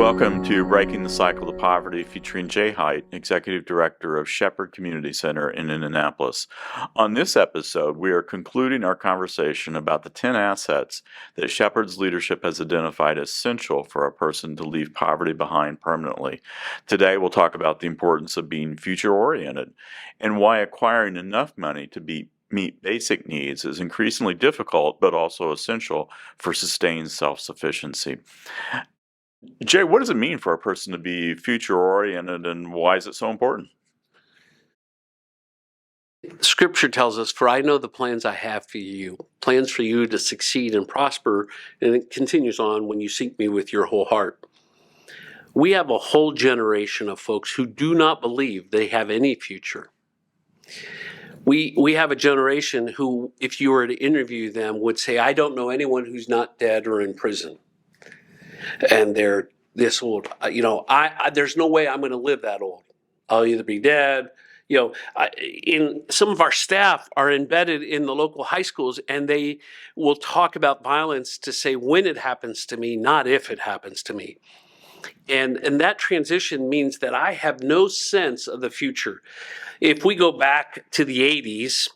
Welcome to Breaking the Cycle to Poverty, featuring Jay Height, Executive Director of Shepherd Community Center in Indianapolis. On this episode, we are concluding our conversation about the 10 assets that Shepherd's leadership has identified as essential for a person to leave poverty behind permanently. Today, we'll talk about the importance of being future-oriented and why acquiring enough money to meet basic needs is increasingly difficult, but also essential for sustained self-sufficiency. Jay, what does it mean for a person to be future-oriented, and why is it so important? Scripture tells us, "For I know the plans I have for you, plans for you to succeed and prosper," and it continues on, "when you seek me with your whole heart." We have a whole generation of folks who do not believe they have any future. We have a generation who, if you were to interview them, would say, "I don't know anyone who's not dead or in prison." And they're this old. There's no way I'm going to live that old. I'll either be dead. In some of our staff are embedded in the local high schools, and they will talk about violence to say when it happens to me, not if it happens to me. And that transition means that I have no sense of the future. If we go back to the 80s,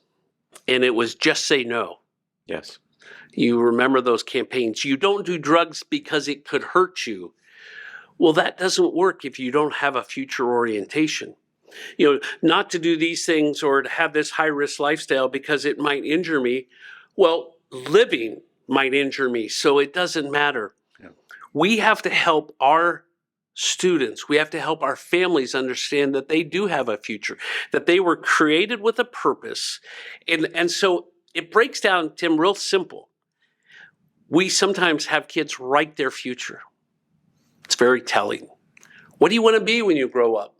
and it was just say no. Yes. You remember those campaigns. You don't do drugs because it could hurt you. Well, that doesn't work if you don't have a future orientation. Not to do these things or to have this high-risk lifestyle because it might injure me. Well, living might injure me, so it doesn't matter. Yeah. We have to help our students, we have to help our families understand that they do have a future, that they were created with a purpose. And so it breaks down, Tim, real simple. We sometimes have kids write their future. It's very telling. What do you want to be when you grow up?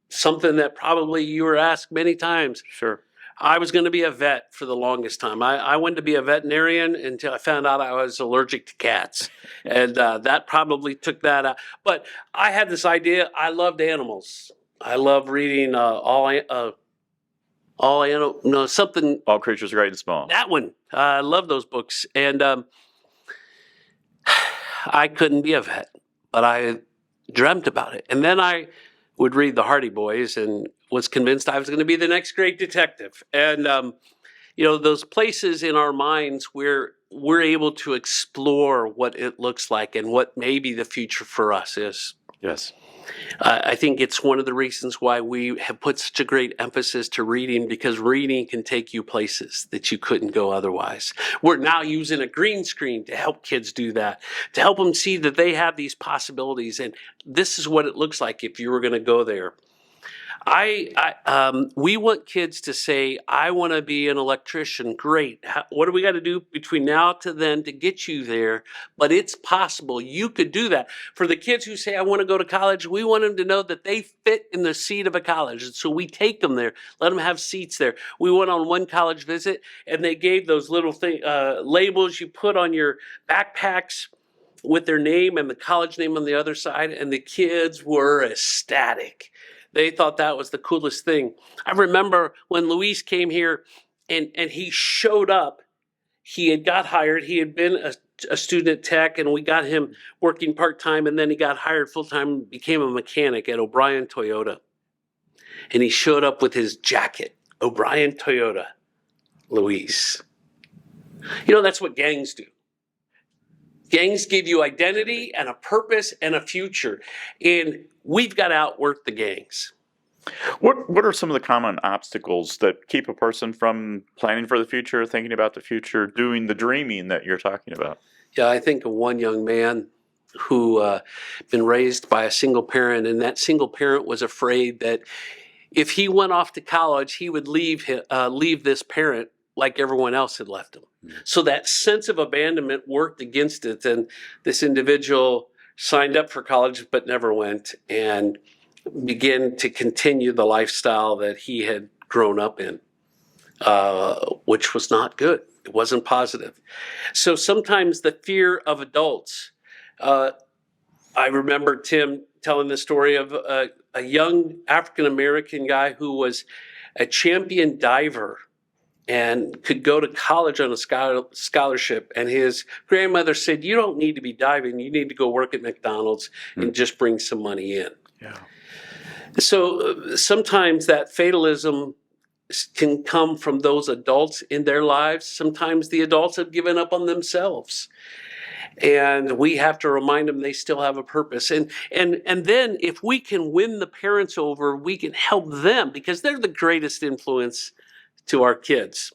Something that probably you were asked many times. Sure. I was going to be a vet for the longest time. I wanted to be a veterinarian until I found out I was allergic to cats. And that probably took that out. But I had this idea. I loved animals. I love reading All Creatures Great and Small. That one. I love those books. And I couldn't be a vet, but I dreamt about it. And then I would read the Hardy Boys and was convinced I was going to be the next great detective. And, those places in our minds where we're able to explore what it looks like and what maybe the future for us is. Yes. I think it's one of the reasons why we have put such a great emphasis to reading, because reading can take you places that you couldn't go otherwise. We're now using a green screen to help kids do that, to help them see that they have these possibilities. And this is what it looks like if you were going to go there. We want kids to say, "I want to be an electrician." Great. What do we got to do between now to then to get you there? But it's possible. You could do that. For the kids who say, "I want to go to college," we want them to know that they fit in the seat of a college. And so we take them there, let them have seats there. We went on one college visit, and they gave those little labels you put on your backpacks with their name and the college name on the other side, and the kids were ecstatic. They thought that was the coolest thing. I remember when Luis came here and he showed up. He had got hired. He had been a student at Tech, and we got him working part-time, and then he got hired full-time, became a mechanic at O'Brien Toyota. And he showed up with his jacket, O'Brien Toyota, Luis. That's what gangs do. Gangs give you identity and a purpose and a future. And we've got to outwork the gangs. What are some of the common obstacles that keep a person from planning for the future, thinking about the future, doing the dreaming that you're talking about? Yeah, I think of one young man who been raised by a single parent, and that single parent was afraid that if he went off to college, he would leave this parent like everyone else had left him. So that sense of abandonment worked against it, and this individual signed up for college but never went, and began to continue the lifestyle that he had grown up in, which was not good. It wasn't positive. So sometimes the fear of adults. I remember Tim telling the story of a young African-American guy who was a champion diver and could go to college on a scholarship. And his grandmother said, "You don't need to be diving. You need to go work at McDonald's and just bring some money in." Yeah. So sometimes that fatalism can come from those adults in their lives. Sometimes the adults have given up on themselves. And we have to remind them they still have a purpose. And then if we can win the parents over, we can help them because they're the greatest influence to our kids.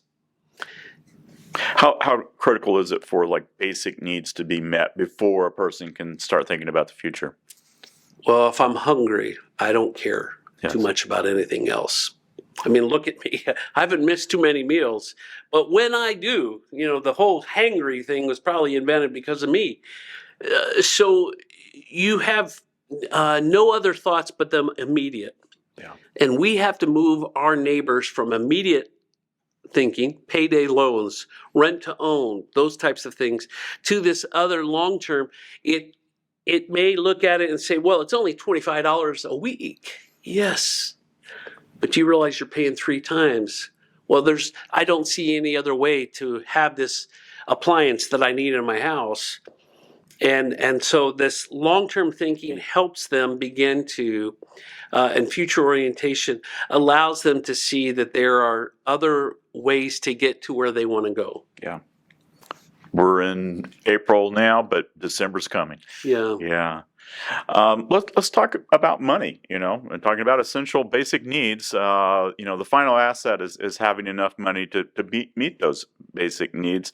How critical is it for like basic needs to be met before a person can start thinking about the future? Well, if I'm hungry, I don't care Yes. too much about anything else. I mean, look at me. I haven't missed too many meals. But when I do, the whole hangry thing was probably invented because of me. So you have no other thoughts but them immediate. Yeah. And we have to move our neighbors from immediate thinking, payday loans, rent to own, those types of things, to this other long term. It may look at it and say, well, it's only $25 a week. Yes. But you realize you're paying 3 times. Well, I don't see any other way to have this appliance that I need in my house. And so this long-term thinking helps them begin to, and future orientation allows them to see that there are other ways to get to where they want to go. Yeah. We're in April now, but December's coming. Yeah. Yeah. Let's talk about money, and talking about essential basic needs. The final asset is having enough money to meet those basic needs.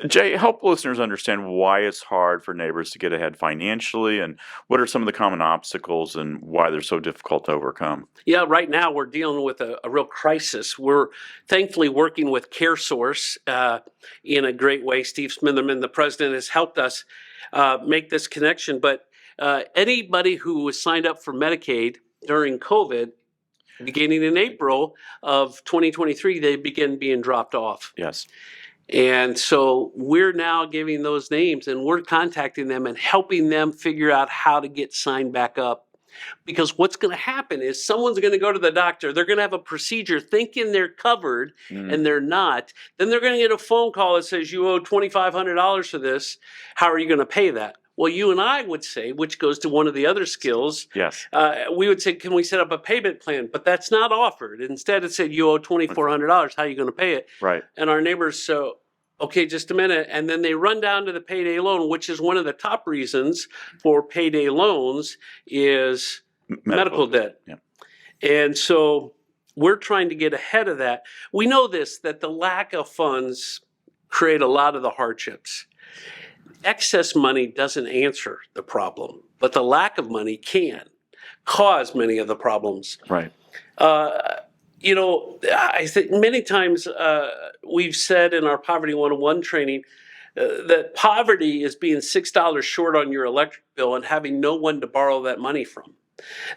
Jay, help listeners understand why it's hard for neighbors to get ahead financially, and what are some of the common obstacles and why they're so difficult to overcome. Yeah, right now we're dealing with a real crisis. We're thankfully working with CareSource in a great way. Steve Smitherman, the president, has helped us make this connection. But anybody who was signed up for Medicaid during COVID, beginning in April of 2023, they begin being dropped off. Yes. And so we're now giving those names and we're contacting them and helping them figure out how to get signed back up. Because what's going to happen is someone's going to go to the doctor. They're going to have a procedure thinking they're covered and they're not. Then they're going to get a phone call that says you owe $2,500 for this. How are you going to pay that? Well, you and I would say, which goes to one of the other skills. Yes. We would say, can we set up a payment plan? But that's not offered. Instead, it said you owe $2,400. How are you going to pay it? Right. And our neighbors, so, okay, just a minute. And then they run down to the payday loan, which is one of the top reasons for payday loans is medical debt. Yeah. And so we're trying to get ahead of that. We know that the lack of funds create a lot of the hardships. Excess money doesn't answer the problem, but the lack of money can cause many of the problems. Right. I think many times we've said in our Poverty 101 training that poverty is being $6 short on your electric bill and having no one to borrow that money from.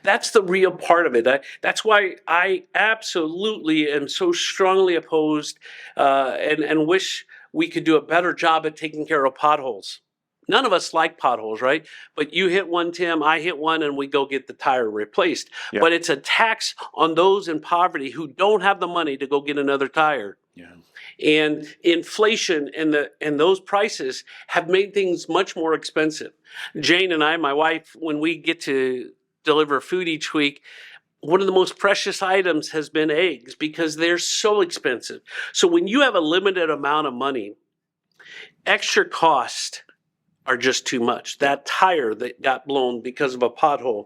That's the real part of it. That's why I absolutely am so strongly opposed and wish we could do a better job at taking care of potholes. None of us like potholes, right? But you hit one, Tim, I hit one, and we go get the tire replaced. Yeah. But it's a tax on those in poverty who don't have the money to go get another tire. Yeah. And inflation and those prices have made things much more expensive. Jane and I, my wife, when we get to deliver food each week, one of the most precious items has been eggs because they're so expensive. So when you have a limited amount of money, extra cost are just too much. That tire that got blown because of a pothole,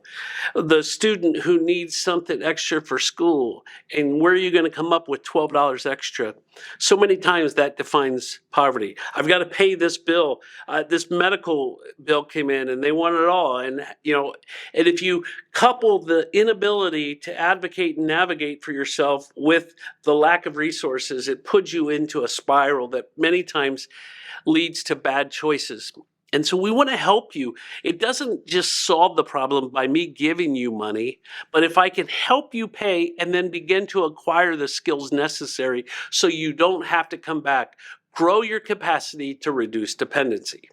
the student who needs something extra for school, and where are you going to come up with $12 extra? So many times that defines poverty. I've got to pay this bill. This medical bill came in and they want it all. And if you couple the inability to advocate and navigate for yourself with the lack of resources, it puts you into a spiral that many times leads to bad choices. And so we want to help you. It doesn't just solve the problem by me giving you money, but if I can help you pay and then begin to acquire the skills necessary so you don't have to come back, grow your capacity to reduce dependency.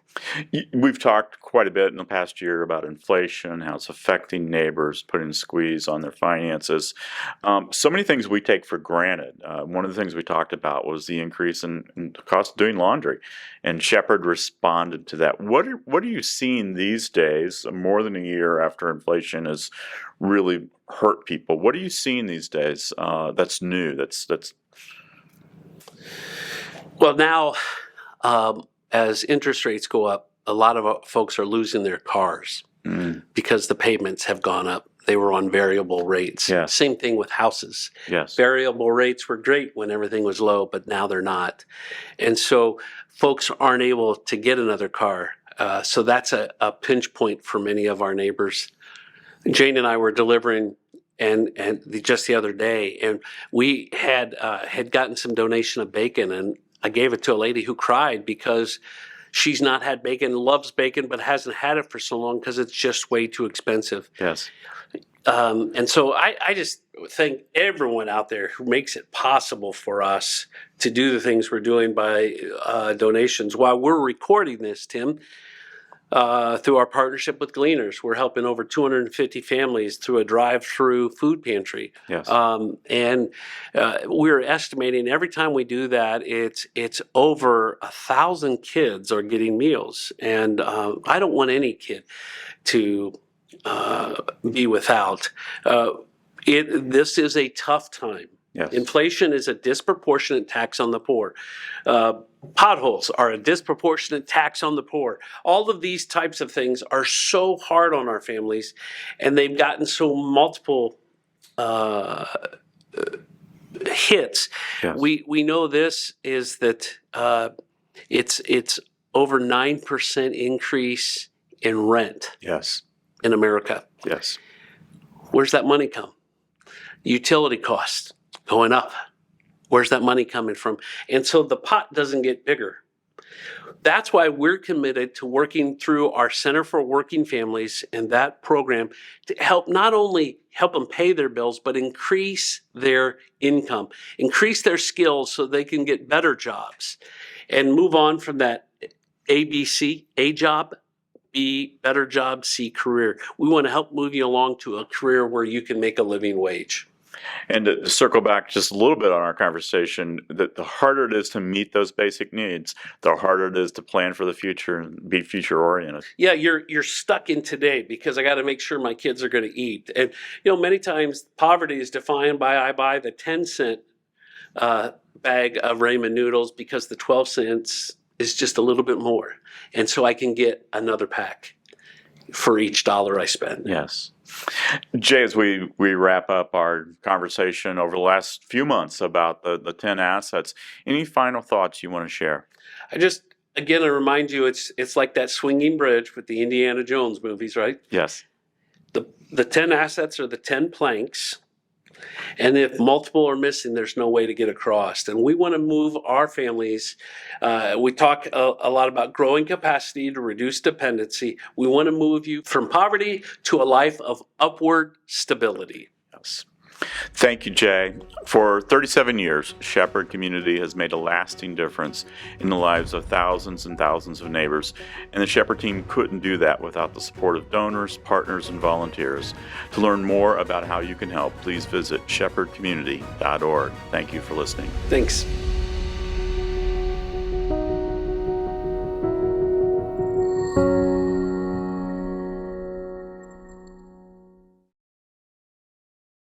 We've talked quite a bit in the past year about inflation, how it's affecting neighbors, putting a squeeze on their finances. So many things we take for granted. One of the things we talked about was the increase in the cost of doing laundry, and Shepherd responded to that. What are you seeing these days, more than a year after inflation has really hurt people? What are you seeing these days that's new? That's Well, now, as interest rates go up, a lot of folks are losing their cars because the payments have gone up. They were on variable rates. Yes. Same thing with houses. Yes. Variable rates were great when everything was low, but now they're not. And so folks aren't able to get another car. So that's a pinch point for many of our neighbors. Jane and I were delivering just the other day, and we had gotten some donation of bacon, and I gave it to a lady who cried because she's not had bacon, loves bacon, but hasn't had it for so long because it's just way too expensive. Yes. And so I just thank everyone out there who makes it possible for us to do the things we're doing by donations. While we're recording this, Tim, through our partnership with Gleaners, we're helping over 250 families through a drive-through food pantry. Yes. And we're estimating every time we do that, it's over 1,000 kids are getting meals. And I don't want any kid to be without. This is a tough time. Yes. Inflation is a disproportionate tax on the poor. Potholes are a disproportionate tax on the poor. All of these types of things are so hard on our families, and they've gotten so multiple hits. Yes. We know this is that it's over 9% increase in rent. Yes. In America. Yes. Where's that money come? Utility costs going up. Where's that money coming from? And so the pot doesn't get bigger. That's why we're committed to working through our Center for Working Families and that program to help not only help them pay their bills, but increase their income, increase their skills so they can get better jobs and move on from that ABC, A job, B, better job, C, career. We want to help move you along to a career where you can make a living wage. And to circle back just a little bit on our conversation, that the harder it is to meet those basic needs, the harder it is to plan for the future and be future oriented. Yeah, you're stuck in today because I got to make sure my kids are going to eat. And many times poverty is defined by I buy the 10-cent bag of ramen noodles because the 12 cents is just a little bit more. And so I can get another pack for each dollar I spend. Yes. Jay, as we wrap up our conversation over the last few months about the 10 assets, any final thoughts you want to share? I remind you, it's like that swinging bridge with the Indiana Jones movies, right? Yes. The 10 assets are the 10 planks. And if multiple are missing, there's no way to get across. And we want to move our families. We talk a lot about growing capacity to reduce dependency. We want to move you from poverty to a life of upward stability. Yes. Thank you, Jay. For 37 years, Shepherd Community has made a lasting difference in the lives of thousands and thousands of neighbors, and the Shepherd team couldn't do that without the support of donors, partners, and volunteers. To learn more about how you can help, please visit shepherdcommunity.org. Thank you for listening. Thanks.